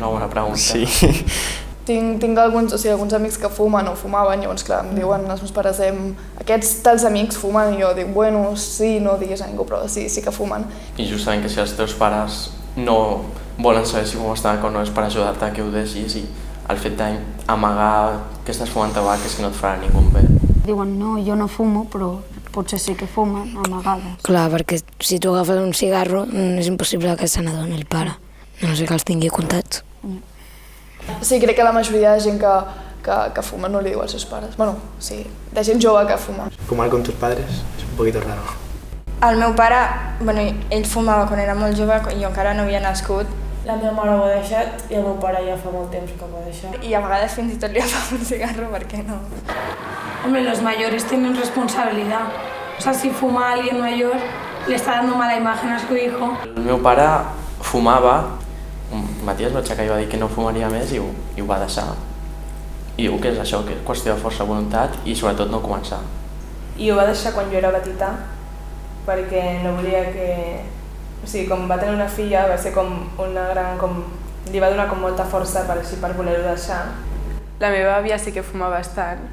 una bona pregunta. Sí. Tinc alguns amics que fumen o fumaven, llavors clar, em diuen els meus pares, aquests tals amics fumen, i jo dic, bueno, sí, no diguis a ningú, però sí que fumen. I justament que si els teus pares no volen saber si fumes tabac o no és per ajudar-te a que ho deixis, i el fet d'amagar que estàs fumant tabac és que no et farà ningú bé. Diuen, no, jo no fumo, però potser sí que fumen, amagades. Clar, perquè si tu agafes un cigarro és impossible que se n'adoni el pare, a no ser que els tingui comptats. Sí, crec que la majoria de gent que fuma no li diu als seus pares. Bueno, sí, de gent jove que fuma. Fumar con tus padres es un poquito raro. El meu pare, bueno, ell fumava quan era molt jove i jo encara no havia nascut. La meva mare ho ha deixat i el meu pare ja fa molt temps que ho ha deixat. I a vegades fins i tot li agafa un cigarro perquè no. Hombre, los mayores tienen responsabilidad. O sea, si fuma alguien mayor, le está dando mala imagen a su hijo. El meu pare fumava, un matí es va aixecar i va dir que no fumaria més i ho va deixar. I diu que és això, que és qüestió de força voluntat i sobretot no començar. I ho va deixar quan jo era petita, perquè no volia que... O sigui, com va tenir una filla, va ser com una gran... Li va donar com molta força per voler-ho deixar. La meva àvia sí que fuma bastant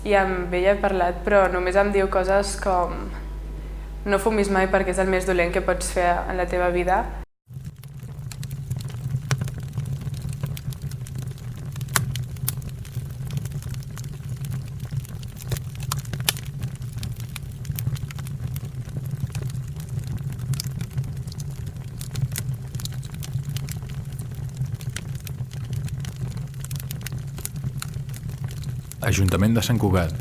i amb ella he parlat, però només em diu coses com no fumis mai perquè és el més dolent que pots fer en la teva vida. Ajuntament de Sant Cugat,